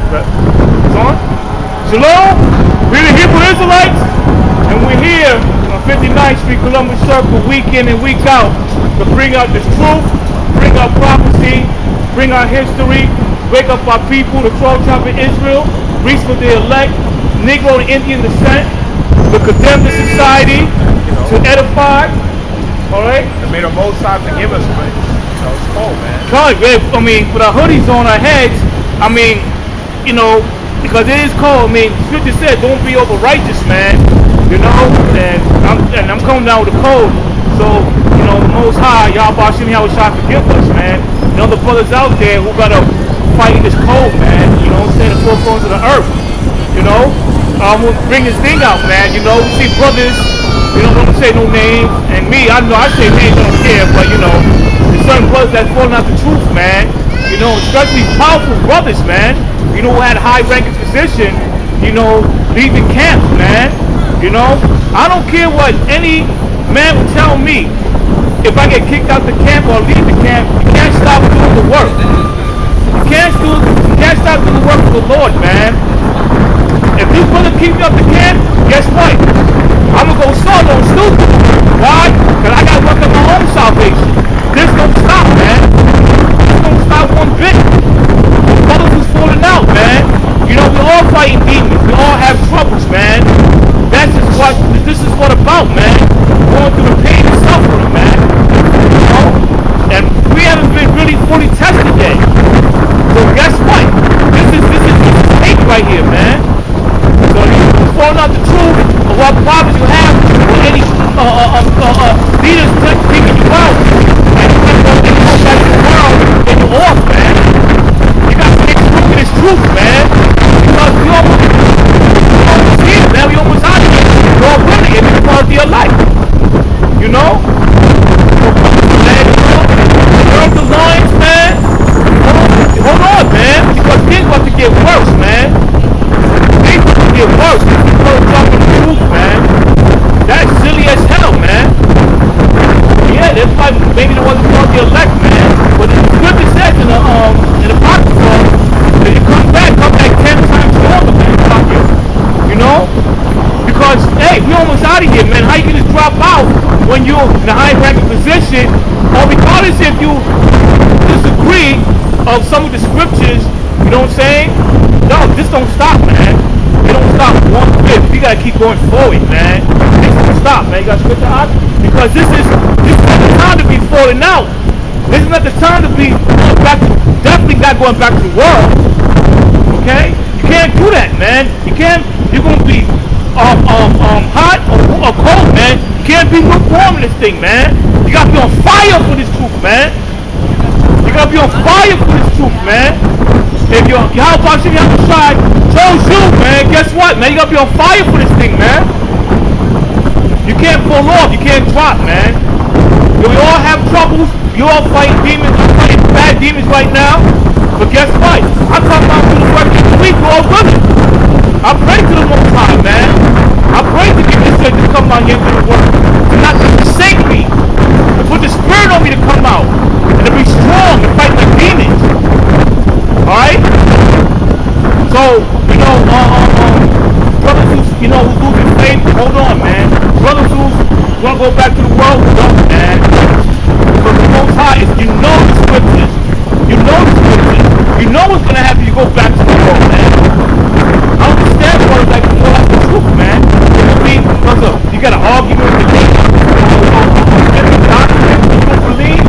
It's on? Shalom, we're the Hebrew Israelites, and we're here on 59th Street, Columbus Circle, week in and week out, to bring out this truth, bring out prophecy, bring out history, wake up our people, the 12 tribe of Israel, reach for the elect, Negro and Indian descent, to condemn the society, to edify, all right? And may the Most High forgive us, but it's cold, man. I mean, with our hoodies on our heads, I mean, you know, because it is cold. I mean, Scripture said, don't be over righteous, man. You know, and I'm coming down with a cold. So, you know, the Most High, Yahweh Shem Yahushua, forgive us, man. You know, the brothers out there who gotta fight this cold, man. You know what I'm saying? The four corners of the earth. You know, we'll bring this thing out, man. You know, we see brothers, you know, don't say no names. And me, I know I say names, I don't care, but you know, there's certain brothers that's falling out the truth, man. You know, especially powerful brothers, man. You know, who had a high-ranking position, you know, leaving camps, man. You know, I don't care what any man will tell me. If I get kicked out the camp or leave the camp, you can't stop doing the work. You can't stop doing the work of the Lord, man. If you brother keep me up the camp, guess what? I'm gonna go solo and stupid. Why? Because I gotta work on my own salvation. This don't stop, man. This don't stop one bit. The brothers who's falling out, man. You know, we're all fighting demons. We all have troubles, man. This is what about, man. Going through the pain and suffering, man. You know? And we haven't been really fully tested yet. So guess what? This is hate right here, man. So you're falling out the truth of what problems you have with any leaders taking you out. And you go back to the world and you're off, man. You gotta stay true to this truth, man. Because we almost here, man. We almost out of here. We're all winning it. It's part of your life. You know? Man, serve the Lions, man. Hold on, man. Because things about to get worse, man. Things about to get worse. People are talking the truth, man. That's silly as hell, man. Yeah, that's why maybe the ones who called the elect, man. But the scripture says in the Apocrypha, that you come back 10 times stronger, man. You know? Because, hey, we almost out of here, man. How you can just drop out when you're in a high-ranking position, or regardless if you disagree of some of the scriptures, you know what I'm saying? No, this don't stop, man. It don't stop one bit. We gotta keep going forward, man. This don't stop, man. You got scripture out? Because this is not the time to be falling out. This is not the time to be going back to, definitely not going back to the world. Okay? You can't do that, man. You can't, you're gonna be hot or cold, man. You can't be lukewarm in this thing, man. You gotta be on fire for this truth, man. You gotta be on fire for this truth, man. If Yahweh Shem Yahushua chose you, man, guess what, man? You gotta be on fire for this thing, man. You can't fall off. You can't drop, man. We all have troubles. You all fighting demons. I'm fighting bad demons right now. But guess what? I come out to the work this week. We're all running. I pray to the Most High, man. I pray to give this strength to come out here to the work, to not to forsake me, to put the spirit on me to come out, and to be strong and fight like demons. Alright? So, you know, brothers who's, you know, who's losing faith, hold on, man. Brothers who's gonna go back to the world, don't, man. Because the Most High is, you know the scriptures. You know the scriptures. You know what's gonna happen if you go back to the world, man. I understand brothers like to fall out the truth, man. You know what I mean? Because you got an argument with the believe.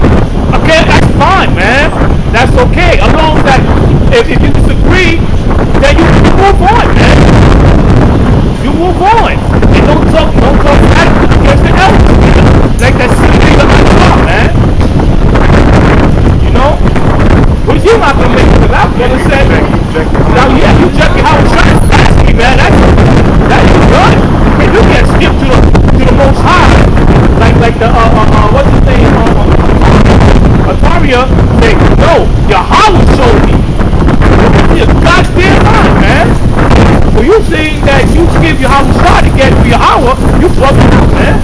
Okay, that's fine, man. That's okay. As long as that, if you disagree, then you move on, man. You move on. And don't talk back against the elders. Like that silly thing on the top, man. You know? But you're not gonna make it without gonna say, now yeah, you checking how it's asking, man. That's good. And you can't skip to the Most High. Like the what's his name? Ataria say, no, Yahweh showed me. You're goddamn right, man. So you saying that you give Yahweh shot to get to Yahweh, you fucking up, man.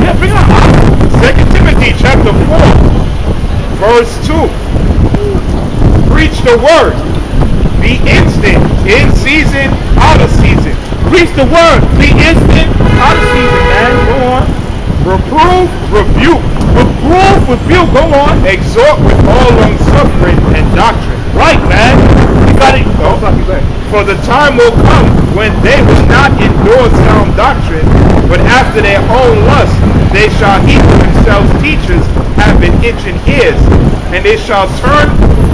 Yeah, bring it up. 2 Timothy chapter 4, verse 2. Preach the word. Be instant season, out of season. Preach the word. Be instant, out of season, man. Go on. Reprove, rebuke. Reprove, rebuke. Go on. Exhort with all long suffering and doctrine. Right, man. You got it. Oh, for the time will come when they will not endure sound doctrine, but after their own lust they shall heap to themselves teachers having itching ears, and they shall turn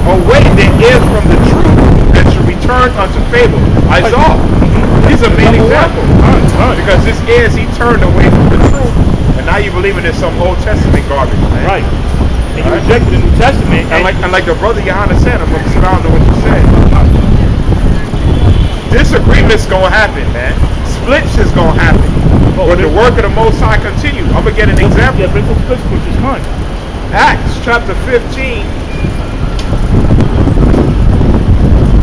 away their ears from the truth and shall return unto fable. Isaiah. He's a main example. Because his ears he turned away from the truth, and now you believing in some Old Testament garbage, man. Right. And you rejected the New Testament. And like the brother Johanna said, I'm going to sit down to what you said. Disagreements going to happen, man. Splits is going to happen. But the work of the Most High continue. I'm going to get an example. Yeah, bring some splits, which is fun. Acts chapter 15.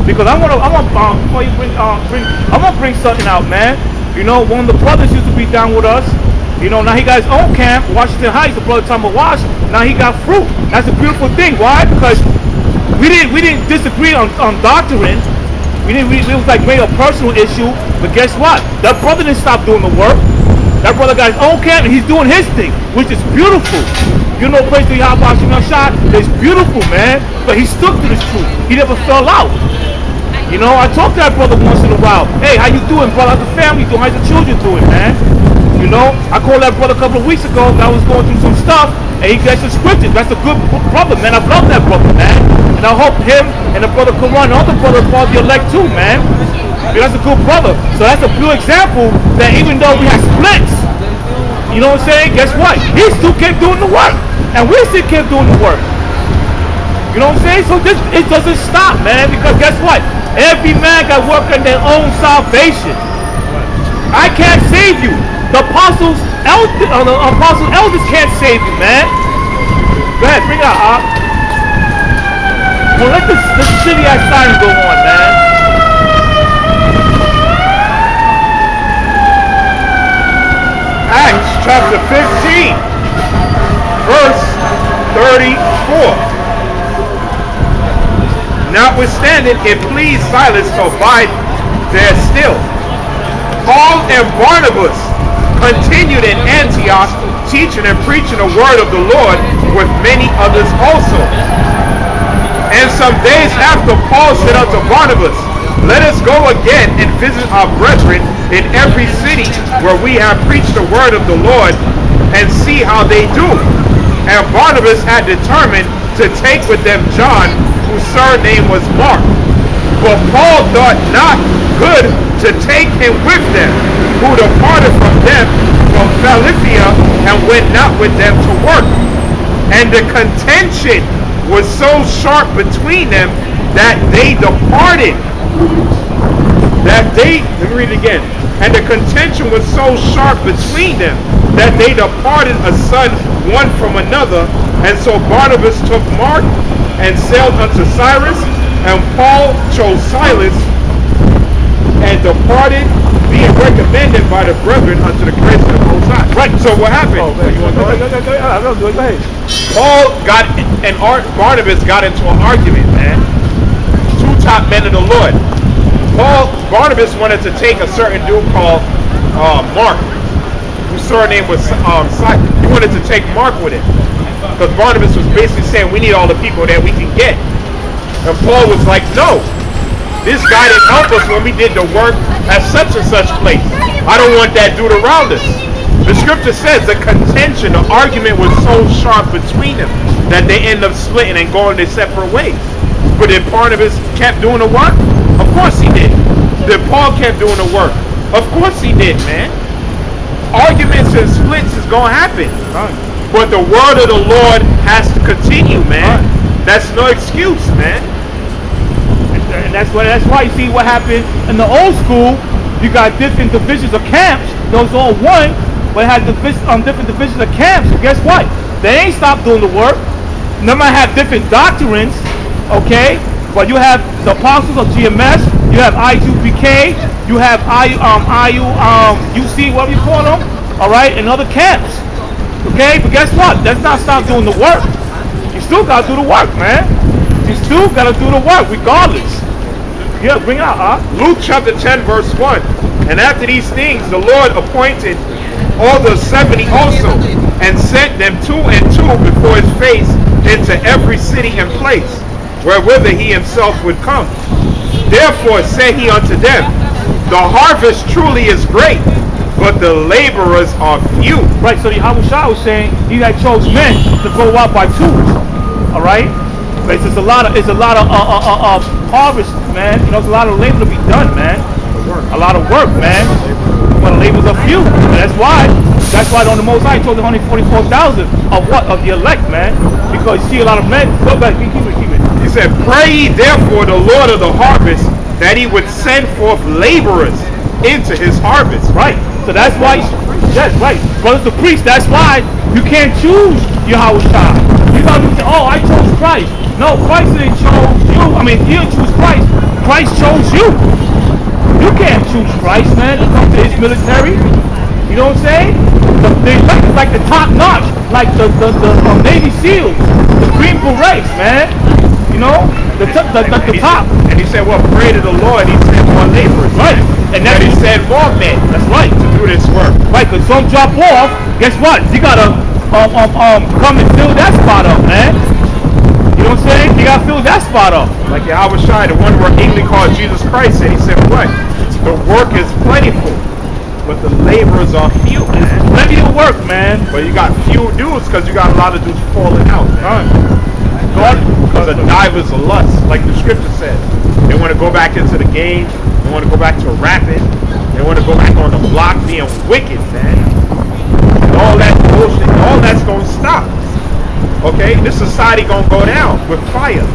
Because I want before you bring I want to bring something out, man. You know, one of the brothers used to be down with us. You know, now he got his own camp, Washington Heights, the brother Thomas Wash. Now he got fruit. That's a beautiful thing. Why? Because we didn't disagree on doctrine. It was like maybe a personal issue. But guess what? That brother didn't stop doing the work. That brother got his own camp and he's doing his thing, which is beautiful. You know, praise to Yahweh Shah. It's beautiful, man. But he stuck to this truth. He never fell out. You know, I talk to that brother once in a while. Hey, how you doing, brother? How's the family doing? How's the children doing, man? You know, I called that brother a couple of weeks ago. I was going through some stuff, and he gets the scriptures. That's a good brother, man. I love that brother, man. And I hope him and the brother Quran, the other brother, are the elect too, man. That's a good brother. So that's a pure example that even though we had splits, you know what I'm saying? Guess what? He still kept doing the work, and we still kept doing the work. You know what I'm saying? So it doesn't stop, man. Because guess what? Every man got work on their own salvation. I can't save you. The apostles, elders can't save you, man. Go ahead, bring it out. Well, let this silly ass siren go on, man. Acts chapter 15, verse 34. Notwithstanding, it pleased Silas to abide there still. Paul and Barnabas continued in Antioch, teaching and preaching the word of the Lord with many others also. And some days after, Paul said unto Barnabas, let us go again and visit our brethren in every city where we have preached the word of the Lord, and see how they do. And Barnabas had determined to take with them John, whose surname was Mark. But Paul thought not good to take him with them, who departed from them from Philippi and went not with them to work. And the contention was so sharp between them that they departed. Let me read it again. And the contention was so sharp between them that they departed asunder one from another. And so Barnabas took Mark and sailed unto Cyrus, and Paul chose Silas and departed, being recommended by the brethren unto the grace of the Most High. Right, so what happened? You want to go ahead? Paul and Barnabas got into an argument, man. Two top men of the Lord. Barnabas wanted to take a certain dude called Mark, whose surname was Simon. He wanted to take Mark with him, because Barnabas was basically saying we need all the people that we can get. And Paul was like, no, this guy didn't help us when we did the work at such and such place. I don't want that dude around us. The scripture says the contention, the argument was so sharp between them that they end up splitting and going their separate ways. But did Barnabas kept doing the work? Of course he did. Did Paul kept doing the work? Of course he did, man. Arguments and splits is going to happen. But the word of the Lord has to continue, man. That's no excuse, man. And that's why you see what happened in the old school. You got different divisions of camps. Those all one, but had different divisions of camps. So guess what? They ain't stopped doing the work. They might have different doctrines, okay? But you have the apostles of GMS, you have IUPK, you have UC, whatever you call them, all right, and other camps, okay? But guess what? That's not stop doing the work. You still gotta do the work, man. You still gotta do the work, regardless. Yeah, bring it out. Luke chapter 10, verse 1. And after these things, the Lord appointed all the 70 also, and sent them 2 and 2 before his face into every city and place, wherewither he himself would come. Therefore said he unto them, the harvest truly is great, but the laborers are few. Right, so the Yahushua was saying he had chose men to go out by twos. All right, but it's a lot of harvest, man. You know, it's a lot of labor to be done, man. A lot of work, man. But the labors are few. And that's why on the Most High he told the 144,000 of what? Of the elect, man. Because you see a lot of men. Go back, keep it. He said, pray ye therefore the Lord of the harvest that he would send forth laborers into his harvest. Right. So that's why, yes, right. Brothers the priests, that's why you can't choose Yahushua. You gotta say, oh, I chose Christ. No, Christ didn't choose you. I mean, you didn't choose Christ. Christ chose you. You can't choose Christ, man, to come to his military. You know what I'm saying? The elect is like the top notch, like the Navy SEALs, the Green Berets, man. You know, the top. And he said, well, pray to the Lord, he sent more laborers. Right. And then he said more men. That's right. To do this work. Right, because some drop off, guess what? You gotta come and fill that spot up, man. You know what I'm saying? You gotta fill that spot up. Like Yahushua, the one where England called Jesus Christ, and he said, what? The work is plentiful, but the laborers are few, man. Plenty of work, man. But you got few dudes because you got a lot of dudes falling out, man. God, because the divers of lust, like the scripture says. They want to go back into the game. They want to go back to rapping. They want to go back on the block being wicked, man. And all that bullshit, all that's going to stop. Okay? This society going to go down with fire.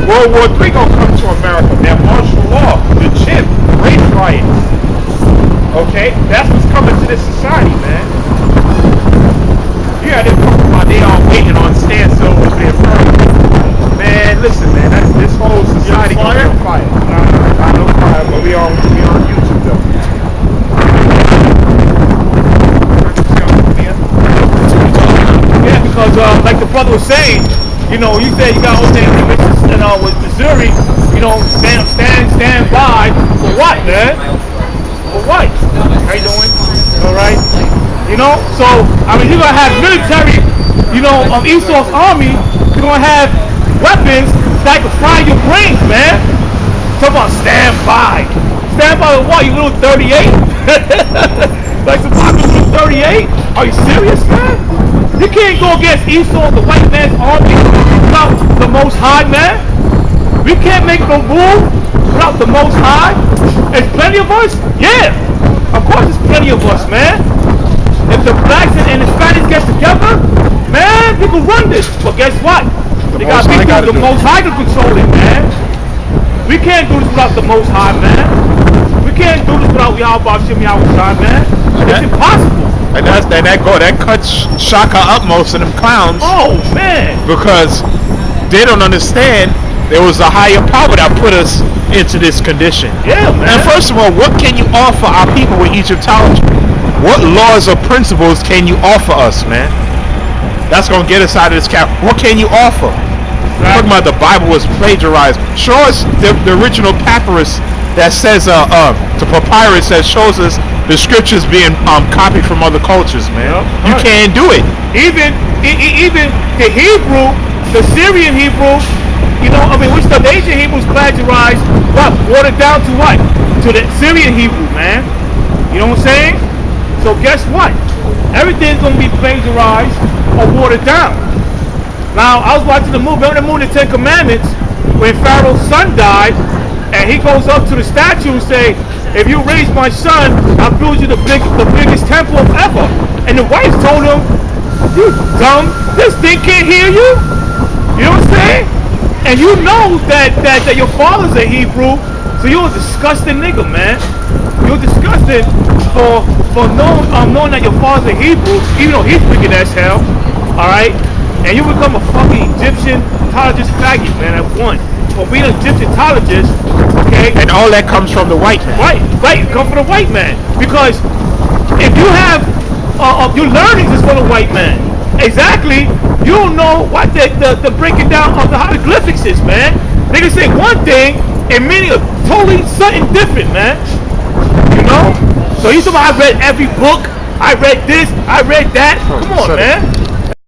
World War III going to come to America. That martial law, the chip, race riots. Okay? That's what's coming to this society, man. Yeah, they're talking about they all waiting on standstill with their firm. Man, listen, man, this whole society going on fire. Not on fire, but we on YouTube though. Yeah, because like the brother was saying, you know, you said you got all these convictions, with Missouri, you know, stand by for what, man? For what? How you doing? All right. You know, so I mean, you're gonna have military, you know, of Esau's army. You're gonna have weapons that can fry your brains, man. Talk about stand by. Stand by with what? You little 38? Like some little 38? Are you serious, man? You can't go against Esau, the white man's army, without the Most High, man. We can't make no move without the Most High. There's plenty of us? Yeah. Of course there's plenty of us, man. If the blacks and Hispanics get together, man, people run this. But guess what? They got people, the Most High to control it, man. We can't do this without the Most High, man. We can't do this without Yahweh Shem Yahushua, man. It's impossible. And that cuts Shaka up most of them clowns. Oh, man. Because they don't understand there was a higher power that put us into this condition. Yeah, man. And first of all, what can you offer our people with Egyptology? What laws or principles can you offer us, man? That's going to get us out of this cap. What can you offer? Right. Talking about the Bible was plagiarized. Show us the original papyrus that says, the papyrus that shows us the scriptures being copied from other cultures, man. Yep. You can't do it. Even the Hebrew, the Syrian Hebrew, you know, I mean, which the ancient Hebrews plagiarized, what? Watered down to what? To the Syrian Hebrew, man. You know what I'm saying? So guess what? Everything's going to be plagiarized or watered down. Now, I was watching the movie, remember the movie, The Ten Commandments, when Pharaoh's son died, and he goes up to the statue and say, if you raise my son, I'll build you the biggest temple of ever. And the wife told him, you dumb, this thing can't hear you. You know what I'm saying? And you know that your father's a Hebrew, so you're a disgusting nigga, man. You're disgusting for knowing that your father's a Hebrew, even though he's wicked as hell, alright? And you become a fucking Egyptologist faggot, man, at one. For being an Egyptologist, okay? And all that comes from the white man. Right, it comes from the white man. Because if you have, your learnings is from the white man. Exactly, you don't know what the breaking down of the hieroglyphics is, man. They can say one thing, and many are totally something different, man. You know? So he's talking about I read every book, I read this, I read that. Come on, man.